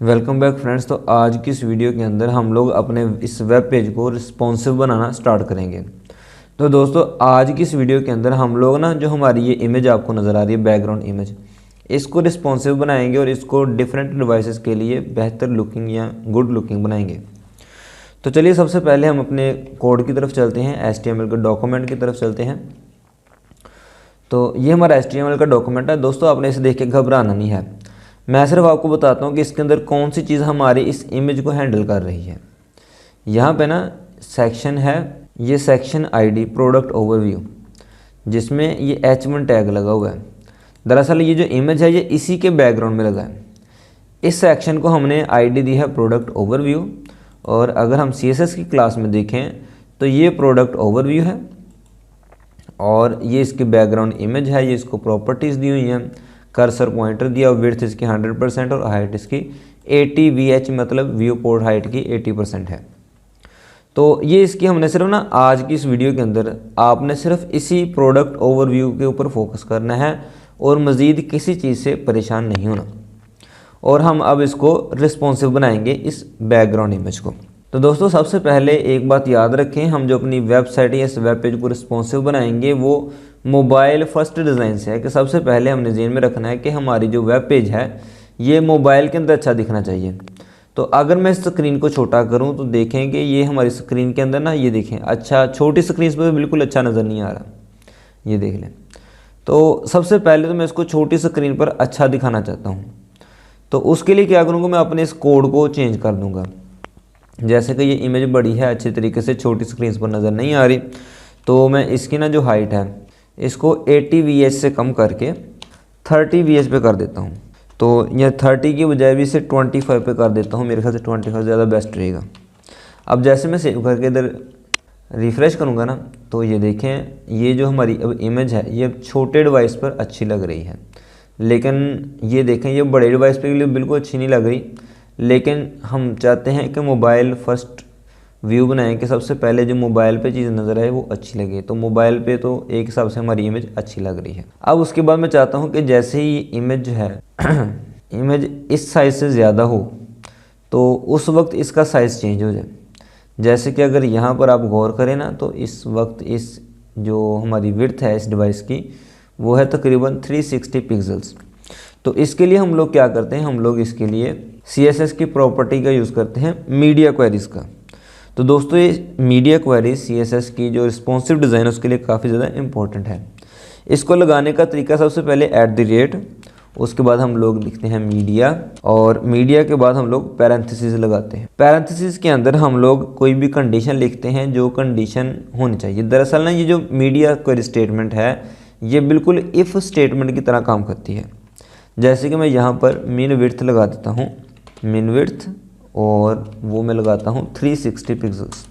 Welcome back friends. तो आज की इस वीडियो के अंदर हम लोग अपने इस वेब पेज को रिस्पॉन्सिव बनाना स्टार्ट करेंगे। तो दोस्तों आज की इस वीडियो के अंदर हम लोग ना जो हमारी ये इमेज आपको नज़र आ रही है बैकग्राउंड इमेज, इसको रिस्पॉन्सिव बनाएंगे और इसको डिफरेंट डिवाइसेस के लिए बेहतर लुकिंग या गुड लुकिंग बनाएंगे। तो चलिए सबसे पहले हम अपने कोड की तरफ चलते हैं, HTML के डॉक्यूमेंट की तरफ चलते हैं। तो ये हमारा HTML का डॉक्यूमेंट है। दोस्तों आपने इसे देख के घबराना नहीं है, मैं सिर्फ आपको बताता हूँ कि इसके अंदर कौन सी चीज़ हमारी इस इमेज को हैंडल कर रही है। यहाँ पे ना सेक्शन है, ये सेक्शन ID प्रोडक्ट ओवरव्यू, जिसमें ये H1 टैग लगा हुआ है। दरअसल ये जो इमेज है ये इसी के बैकग्राउंड में लगा है। इस सेक्शन को हमने ID दी है प्रोडक्ट ओवरव्यू, और अगर हम CSS की क्लास में देखें तो ये प्रोडक्ट ओवरव्यू है और ये इसकी बैकग्राउंड इमेज है। ये इसको प्रॉपर्टीज़ दी हुई हैं, कर्सर पॉइंटर दिया, विड्थ इसकी 100% और हाइट इसकी 80 VH मतलब व्यू पोर्ट हाइट की 80% है। तो ये इसकी हमने सिर्फ ना आज की इस वीडियो के अंदर आपने सिर्फ इसी प्रोडक्ट ओवरव्यू के ऊपर फोकस करना है और मज़ीद किसी चीज़ से परेशान नहीं होना। और हम अब इसको रिस्पॉन्सिव बनाएंगे इस बैकग्राउंड इमेज को। तो दोस्तों सबसे पहले एक बात याद रखें, हम जो अपनी वेबसाइट या इस वेब पेज को रिस्पॉन्सिव बनाएंगे वो मोबाइल फर्स्ट डिज़ाइन से है कि सबसे पहले हमने ज़हन में रखना है कि हमारी जो वेब पेज है ये मोबाइल के अंदर अच्छा दिखना चाहिए। तो अगर मैं स्क्रीन को छोटा करूं तो देखेंगे ये हमारी स्क्रीन के अंदर ना, ये देखें अच्छा छोटी स्क्रीन पर बिल्कुल अच्छा नज़र नहीं आ रहा, ये देख लें। तो सबसे पहले तो मैं इसको छोटी स्क्रीन पर अच्छा दिखाना चाहता हूँ, तो उसके लिए क्या करूँगा, मैं अपने इस कोड को चेंज कर दूँगा। जैसे कि ये इमेज बड़ी है, अच्छी तरीके से छोटी स्क्रीन पर नज़र नहीं आ रही, तो मैं इसकी ना जो हाइट है इसको 80 VH से कम करके 30 VH पे कर देता हूँ। तो यह 30 की बजाय भी इसे 25 पे कर देता हूँ, मेरे ख्याल से 25 ज़्यादा बेस्ट रहेगा। अब जैसे मैं सेव करके इधर रिफ़्रेश करूँगा ना, तो ये देखें ये जो हमारी अब इमेज है ये छोटे डिवाइस पर अच्छी लग रही है, लेकिन ये देखें ये बड़े डिवाइस पे के लिए बिल्कुल अच्छी नहीं लग रही। लेकिन हम चाहते हैं कि मोबाइल फर्स्ट व्यू बनाएं कि सबसे पहले जो मोबाइल पे चीज़ नज़र आए वो अच्छी लगे। तो मोबाइल पे तो एक हिसाब से हमारी इमेज अच्छी लग रही है। अब उसके बाद मैं चाहता हूँ कि जैसे ही इमेज जो है इमेज इस साइज़ से ज़्यादा हो तो उस वक्त इसका साइज़ चेंज हो जाए। जैसे कि अगर यहाँ पर आप गौर करें ना, तो इस वक्त इस जो हमारी विड्थ है इस डिवाइस की वो है तकरीबन 360 पिक्सल्स। तो इसके लिए हम लोग क्या करते हैं, हम लोग इसके लिए CSS की प्रॉपर्टी का यूज़ करते हैं, मीडिया क्वेरीज का। तो दोस्तों ये मीडिया क्वेरीज CSS की जो रिस्पॉन्सिव डिज़ाइन है उसके लिए काफ़ी ज़्यादा इंपॉर्टेंट है। इसको लगाने का तरीका सबसे पहले @ उसके बाद हम लोग लिखते हैं मीडिया, और मीडिया के बाद हम लोग पैरेंथेसिस लगाते हैं। पैरेंथेसिस के अंदर हम लोग कोई भी कंडीशन लिखते हैं जो कंडीशन होनी चाहिए। दरअसल ना ये जो मीडिया क्वेरी स्टेटमेंट है ये बिल्कुल इफ़ स्टेटमेंट की तरह काम करती है। जैसे कि मैं यहाँ पर मिन विड्थ लगा देता हूँ, मिन विड्थ, और वो मैं लगाता हूँ 360 पिक्सल्स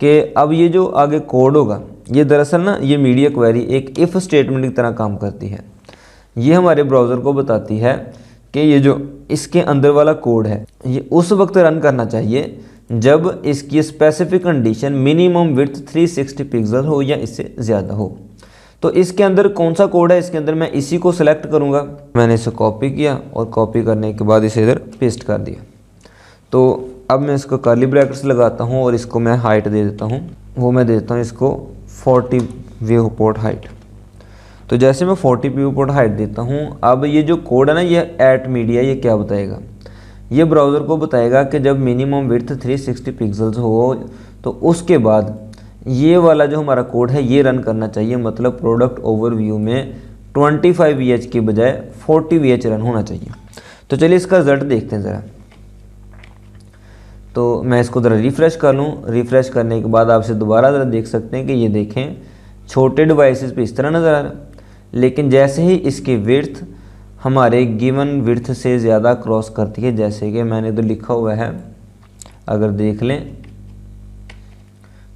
के। अब ये जो आगे कोड होगा ये दरअसल ना ये मीडिया क्वेरी एक इफ़ स्टेटमेंट की तरह काम करती है। ये हमारे ब्राउज़र को बताती है कि ये जो इसके अंदर वाला कोड है ये उस वक्त रन करना चाहिए जब इसकी specific condition minimum width 360 pixel हो या इससे ज़्यादा हो। तो इसके अंदर कौन सा कोड है, इसके अंदर मैं इसी को सेलेक्ट करूँगा। मैंने इसे कॉपी किया और कॉपी करने के बाद इसे इधर पेस्ट कर दिया। तो अब मैं इसको कर्ली ब्रैकेट्स लगाता हूँ और इसको मैं हाइट दे देता हूँ, वो मैं देता हूँ इसको 40 व्यू पोर्ट हाइट। तो जैसे मैं 40 व्यू पोर्ट हाइट देता हूँ, अब ये जो कोड है ना ये @media ये क्या बताएगा, ये ब्राउज़र को बताएगा कि जब मिनिमम विड्थ 360 पिक्सल्स हो तो उसके बाद ये वाला जो हमारा कोड है ये रन करना चाहिए। मतलब प्रोडक्ट ओवरव्यू में 25 VH की बजाय 40 VH रन होना चाहिए। तो चलिए इसका रिजल्ट देखते हैं ज़रा। तो मैं इसको ज़रा रिफ़्रेश कर लूँ, रिफ़्रेश करने के बाद आपसे दोबारा ज़रा देख सकते हैं कि ये देखें छोटे डिवाइसेस पे इस तरह नज़र आ रहा है, लेकिन जैसे ही इसकी विड्थ हमारे गिवन विड्थ से ज़्यादा क्रॉस करती है, जैसे कि मैंने इधर लिखा हुआ है अगर देख लें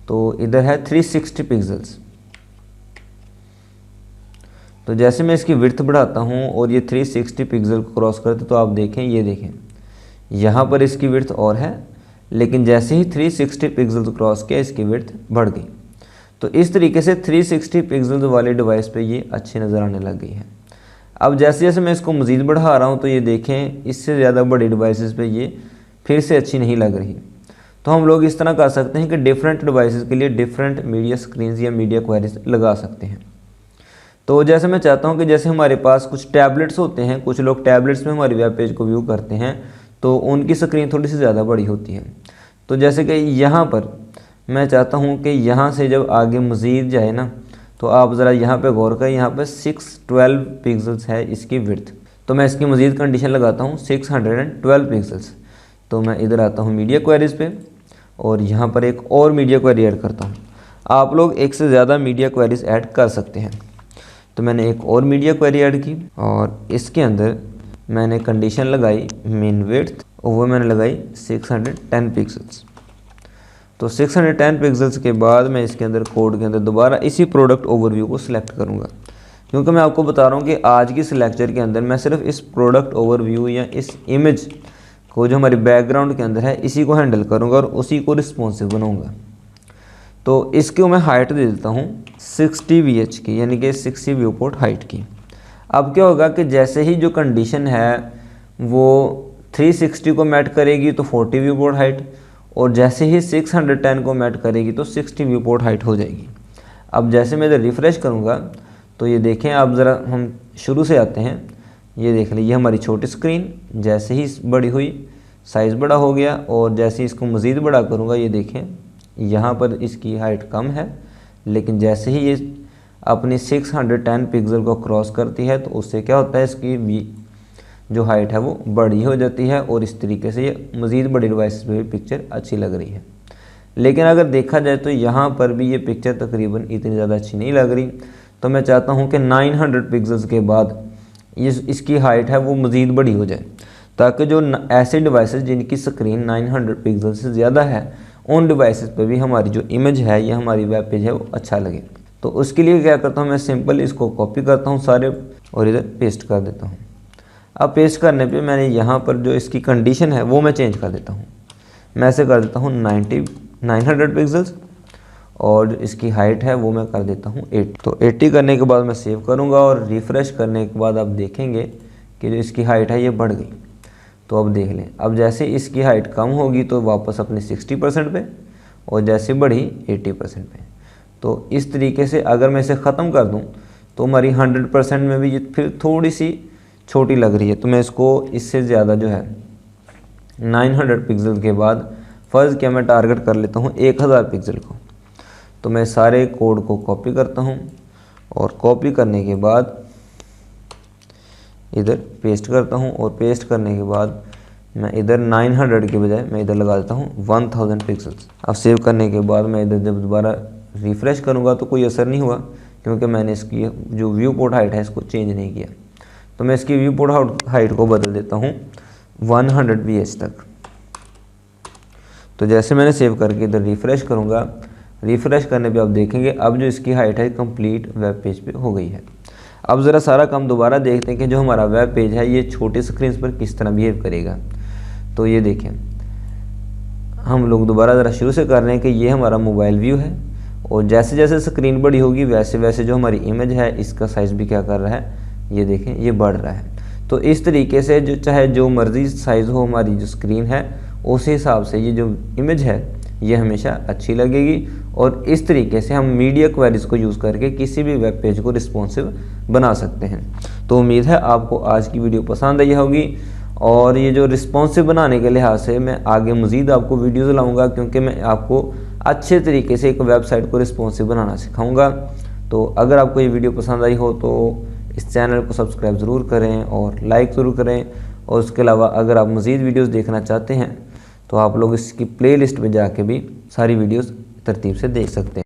तो इधर है 360 पिक्सल्स। तो जैसे मैं इसकी विड्थ बढ़ाता हूँ और ये 360 पिक्सल को क्रॉस करते तो आप देखें, ये देखें यहाँ पर इसकी विड्थ और है, लेकिन जैसे ही 360 पिक्सल क्रॉस किया इसकी विड्थ बढ़ गई। तो इस तरीके से 360 पिक्सल वाले डिवाइस पे ये अच्छी नज़र आने लग गई है। अब जैसे जैसे मैं इसको मज़ीद बढ़ा रहा हूँ तो ये देखें इससे ज़्यादा बड़ी डिवाइसेस पे ये फिर से अच्छी नहीं लग रही। तो हम लोग इस तरह कर सकते हैं कि डिफरेंट डिवाइसेस के लिए डिफरेंट मीडिया स्क्रीन्स या मीडिया क्वेरीज लगा सकते हैं। तो जैसे मैं चाहता हूँ कि जैसे हमारे पास कुछ टैबलेट्स होते हैं, कुछ लोग टैबलेट्स में हमारे वेब पेज को व्यू करते हैं तो उनकी स्क्रीन थोड़ी सी ज़्यादा बड़ी होती है। तो जैसे कि यहाँ पर मैं चाहता हूँ कि यहाँ से जब आगे मज़ीद जाए ना, तो आप ज़रा यहाँ पे गौर करें, यहाँ पर 612 पिक्सल्स है इसकी विड्थ। तो मैं इसकी मज़ीद कंडीशन लगाता हूँ 612 पिक्सल्स। तो मैं इधर आता हूँ मीडिया क्वेरीज़ पे और यहाँ पर एक और मीडिया क्वेरी ऐड करता हूँ। आप लोग एक से ज़्यादा मीडिया क्वेरीज़ ऐड कर सकते हैं। तो मैंने एक और मीडिया क्वेरी ऐड की और इसके अंदर मैंने कंडीशन लगाई मिन विड्थ और वो मैंने लगाई 610 पिक्सल्स। तो 610 पिक्सल्स के बाद मैं इसके अंदर कोड के अंदर दोबारा इसी प्रोडक्ट ओवरव्यू को सिलेक्ट करूँगा, क्योंकि मैं आपको बता रहा हूँ कि आज की इस लेक्चर के अंदर मैं सिर्फ इस प्रोडक्ट ओवरव्यू या इस इमेज को जो हमारी बैकग्राउंड के अंदर है इसी को हैंडल करूँगा और उसी को रिस्पॉन्सिव बनाऊँगा। तो इसको मैं हाइट दे देता हूँ 60 VH की, यानी कि 60 व्यू पोर्ट हाइट की। अब क्या होगा कि जैसे ही जो कंडीशन है वो 360 को मैट करेगी तो 40 व्यू पोर्ट हाइट, और जैसे ही 610 को मैट करेगी तो 60 व्यू पोर्ट हाइट हो जाएगी। अब जैसे मैं इधर रिफ़्रेश करूँगा तो ये देखें, आप ज़रा हम शुरू से आते हैं, ये देख लीजिए हमारी छोटी स्क्रीन जैसे ही बड़ी हुई साइज़ बड़ा हो गया, और जैसे ही इसको मज़ीद बड़ा करूँगा ये देखें यहाँ पर इसकी हाइट कम है, लेकिन जैसे ही ये अपनी 610 पिक्सल को क्रॉस करती है तो उससे क्या होता है, इसकी जो हाइट है वो बड़ी हो जाती है और इस तरीके से ये मज़ीद बड़ी डिवाइस पे भी पिक्चर अच्छी लग रही है। लेकिन अगर देखा जाए तो यहाँ पर भी ये पिक्चर तकरीबन इतनी ज़्यादा अच्छी नहीं लग रही। तो मैं चाहता हूँ कि 900 पिक्सल्स के बाद इसकी हाइट है वो मज़ीद बड़ी हो जाए, ताकि जो ऐसे डिवाइसेस जिनकी स्क्रीन 900 पिक्सल से ज़्यादा है उन डिवाइसेस पे भी हमारी जो इमेज है या हमारी वेब पेज है वो अच्छा लगे। तो उसके लिए क्या करता हूँ, मैं सिंपल इसको कॉपी करता हूँ सारे और इधर पेस्ट कर देता हूँ। अब पेस्ट करने पे मैंने यहाँ पर जो इसकी कंडीशन है वो मैं चेंज कर देता हूँ। मैं ऐसे कर देता हूँ 900 पिक्सल्स और इसकी हाइट है वो मैं कर देता हूँ 80। तो 80 करने के बाद मैं सेव करूँगा और रिफ़्रेश करने के बाद आप देखेंगे कि जो इसकी हाइट है ये बढ़ गई। तो अब देख लें, अब जैसे इसकी हाइट कम होगी तो वापस अपने 60% पे, और जैसे बढ़ी 80% पे। तो इस तरीके से अगर मैं इसे ख़त्म कर दूं तो हमारी 100% में भी ये फिर थोड़ी सी छोटी लग रही है। तो मैं इसको इससे ज़्यादा जो है 900 पिक्सल के बाद फ़र्ज़ किया मैं टारगेट कर लेता हूँ 1000 पिक्सल को। तो मैं सारे कोड को कॉपी करता हूँ और कॉपी करने के बाद इधर पेस्ट करता हूँ, और पेस्ट करने के बाद मैं इधर 900 के बजाय मैं इधर लगा देता हूँ 1000 पिक्सल्स। अब सेव करने के बाद मैं इधर जब दोबारा रिफ़्रेश करूँगा तो कोई असर नहीं हुआ, क्योंकि मैंने इसकी जो व्यू पोर्ट हाइट है इसको चेंज नहीं किया। तो मैं इसकी व्यू पोर्ट हाइट को बदल देता हूँ 100 VH तक। तो जैसे मैंने सेव करके इधर रिफ़्रेश करूँगा, रिफ़्रेश करने पे आप देखेंगे अब जो इसकी हाइट है कंप्लीट वेब पेज पे हो गई है। अब ज़रा सारा काम दोबारा देखते हैं कि जो हमारा वेब पेज है ये छोटी स्क्रीन पर किस तरह बिहेव करेगा। तो ये देखें, हम लोग दोबारा ज़रा शुरू से कर रहे हैं कि ये हमारा मोबाइल व्यू है, और जैसे जैसे स्क्रीन बड़ी होगी वैसे वैसे जो हमारी इमेज है इसका साइज़ भी क्या कर रहा है, ये देखें ये बढ़ रहा है। तो इस तरीके से जो चाहे जो मर्ज़ी साइज़ हो हमारी जो स्क्रीन है उस हिसाब से ये जो इमेज है ये हमेशा अच्छी लगेगी। और इस तरीके से हम मीडिया क्वेरीज को यूज़ करके किसी भी वेब पेज को रिस्पॉन्सिव बना सकते हैं। तो उम्मीद है आपको आज की वीडियो पसंद आई होगी, और ये जो रिस्पॉन्सिव बनाने के लिहाज से मैं आगे मज़ीद आपको वीडियोज़ लाऊंगा, क्योंकि मैं आपको अच्छे तरीके से एक वेबसाइट को रिस्पॉन्सिव बनाना सिखाऊंगा। तो अगर आपको ये वीडियो पसंद आई हो तो इस चैनल को सब्सक्राइब ज़रूर करें और लाइक ज़रूर करें। और उसके अलावा अगर आप मज़ीद वीडियोस देखना चाहते हैं तो आप लोग इसकी प्लेलिस्ट में जाके भी सारी वीडियोस तरतीब से देख सकते हैं।